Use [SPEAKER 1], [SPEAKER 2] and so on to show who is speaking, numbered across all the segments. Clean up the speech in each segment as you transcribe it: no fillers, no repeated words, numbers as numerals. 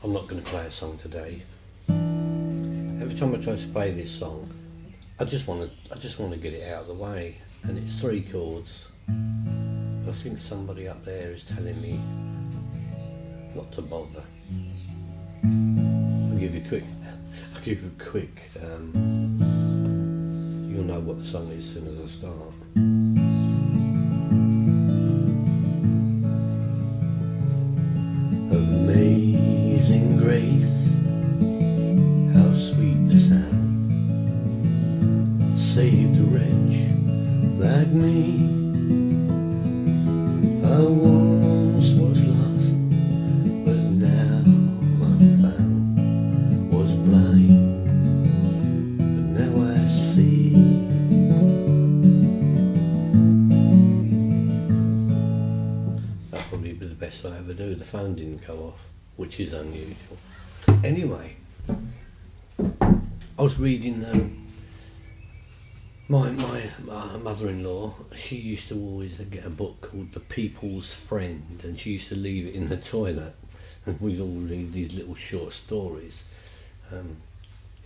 [SPEAKER 1] I'm not going to play a song today. Every time I try to play this song, I just want to get it out of the way, and it's 3 chords. I think somebody up there is telling me not to bother. I'll give you a quick. You'll know what the song is as soon as I start. Amazing grace, how sweet the sound, saved a wretch like me. I once was lost, but now I'm found. Was blind, but now I see. That'll probably be the best I ever do. The phone didn't go off, which is unusual. Anyway, I was reading my mother-in-law. She used to always get a book called The People's Friend, and she used to leave it in the toilet, and we'd all read these little short stories.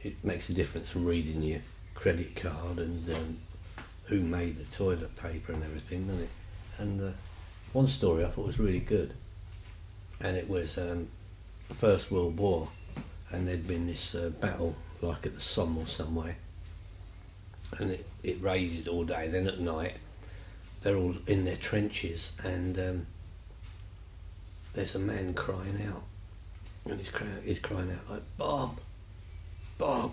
[SPEAKER 1] It makes a difference from reading your credit card and who made the toilet paper and everything, doesn't it? And one story I thought was really good, and it was the First World War, and there'd been this battle like at the Somme or somewhere, and it raged all day. Then at night they're all in their trenches, and there's a man crying out, and he's crying out like, Bob, Bob,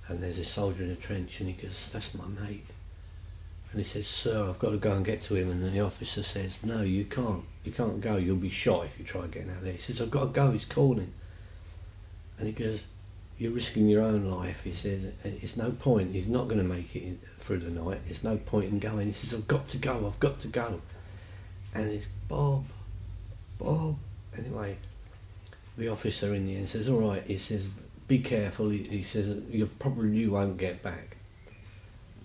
[SPEAKER 1] and there's a soldier in a trench, and he goes, that's my mate. And he says, sir, I've got to go and get to him. And the officer says, no, you can't go, you'll be shot if you try getting out there. He says, I've got to go, he's calling. And he goes, you're risking your own life. He said, it's no point, he's not going to make it through the night, there's no point in going. He says, I've got to go. And he's, Bob. Anyway, the officer in the end says, all right, he says, be careful. He says, you won't get back.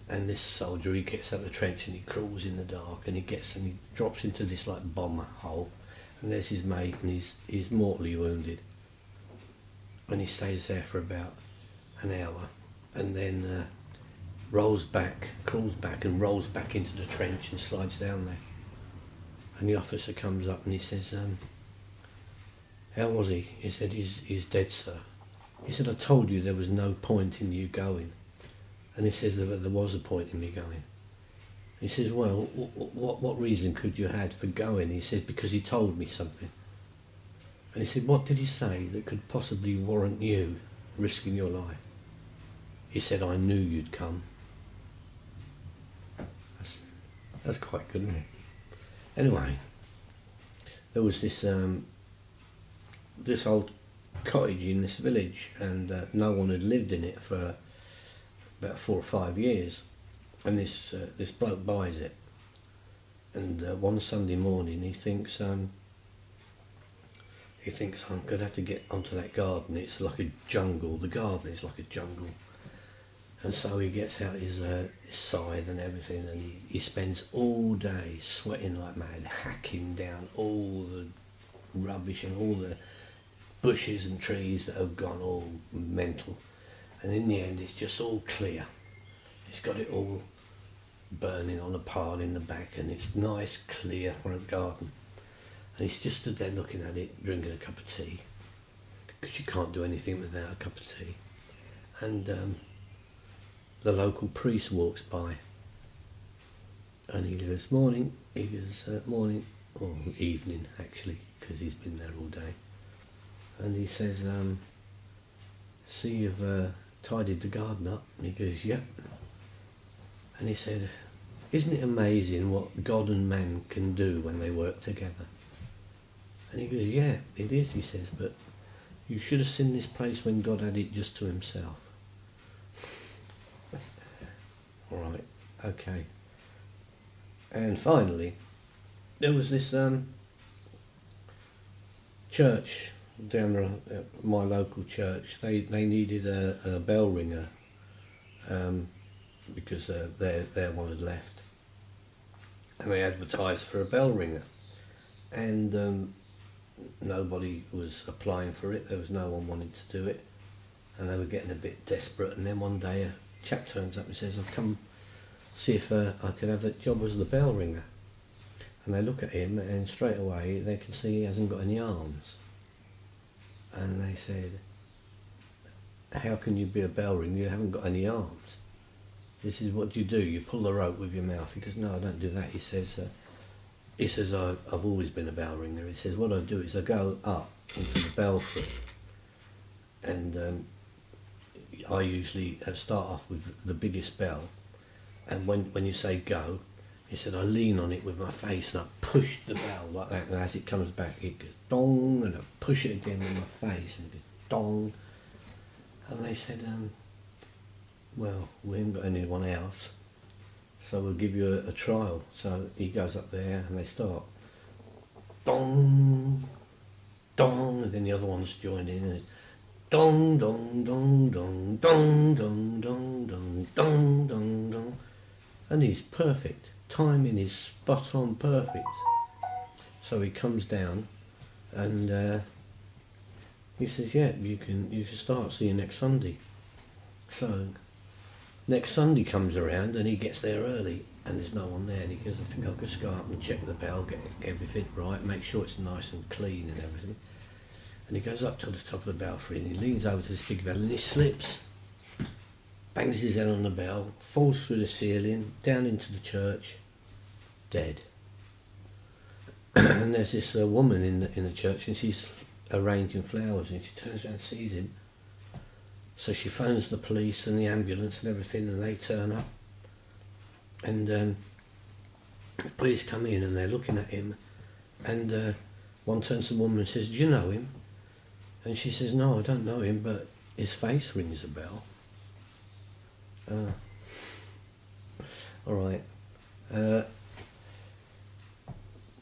[SPEAKER 1] And this soldier, he gets out of the trench and he crawls in the dark, and he drops into this like bomber hole, and there's his mate, and he's mortally wounded, and he stays there for about an hour, and then crawls back and rolls back into the trench and slides down there. And the officer comes up and he says, how was he? He said, he's dead, sir. He said, I told you there was no point in you going. And he says, there was a point in me going. He says, well, what reason could you have had for going? He said, because he told me something. And he said, what did he say that could possibly warrant you risking your life? He said, I knew you'd come. That's quite good, isn't it? Anyway, there was this old cottage in this village, and no one had lived in it for about 4 or 5 years, and this bloke buys it, and one Sunday morning he thinks I'm going to have to get onto that garden. It's like a jungle. The garden is like a jungle, and so he gets out his scythe and everything, and he spends all day sweating like mad, hacking down all the rubbish and all the bushes and trees that have gone all mental. And in the end, it's just all clear. It's got it all burning on a pile in the back, and it's nice, clear front garden. And he's just stood there looking at it, drinking a cup of tea, because you can't do anything without a cup of tea. And the local priest walks by, and he goes, morning. He goes, morning, or evening actually, because he's been there all day. And he says, see, you've tidied the garden up. And he goes, yep. And he said, isn't it amazing what God and man can do when they work together? And he goes, yeah, it is, he says, but you should have seen this place when God had it just to himself. All right, okay. And finally, there was this church down my local church. They needed a bell ringer because their one had left, and they advertised for a bell ringer. And nobody was applying for it. There was no one wanting to do it, and they were getting a bit desperate. And then one day a chap turns up and says, "I've come see if I could have a job as the bell ringer." And they look at him, and straight away they can see he hasn't got any arms. And they said, "How can you be a bell ringer? You haven't got any arms." This is what you do. You pull the rope with your mouth. He goes, "No, I don't do that." He says, I've always been a bell ringer." He says, "What I do is I go up into the belfry, and I usually start off with the biggest bell, and when you say go," he said, "I lean on it with my face and I push the bell like that, and as it comes back it goes dong, and I push it again with my face and it goes dong." And they said, "Well, we haven't got anyone else, so we'll give you a trial." So he goes up there and they start dong, dong, and then the other ones join in, and it's dong, dong, dong, dong, dong, dong, dong, dong, dong, dong, dong. And he's perfect. Timing is spot on perfect. So he comes down and he says, "Yeah, you can start. See you next Sunday." So next Sunday comes around and he gets there early and there's no one there, and he goes, "I think I'll just go up and check the bell, get everything right, make sure it's nice and clean and everything." And he goes up to the top of the belfry and he leans over to this big bell and he slips, bangs his head on the bell, falls through the ceiling, down into the church, dead. And there's this woman in the church, and she's arranging flowers, and she turns around and sees him. So she phones the police and the ambulance and everything, and they turn up. And the police come in and they're looking at him, and one turns to the woman and says, "Do you know him?" And she says, "No, I don't know him, but his face rings a bell." All right.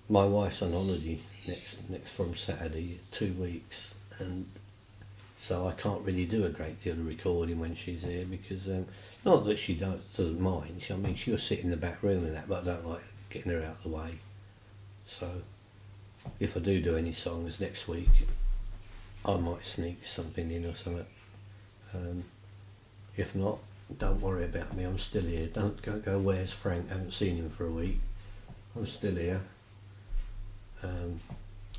[SPEAKER 1] My wife's on holiday next from Saturday, 2 weeks, and so I can't really do a great deal of recording when she's here, because not that she doesn't mind. She'll sit in the back room and that, but I don't like getting her out of the way. So if I do any songs next week, I might sneak something in or something. If not, don't worry about me. I'm still here. Don't go, "Where's Frank? I haven't seen him for a week." I'm still here.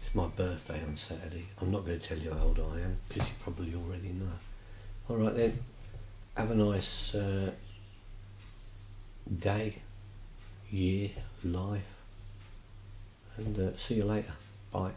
[SPEAKER 1] It's my birthday on Saturday. I'm not going to tell you how old I am, because you probably already know. All right then. Have a nice day, year, life, and see you later. Bye.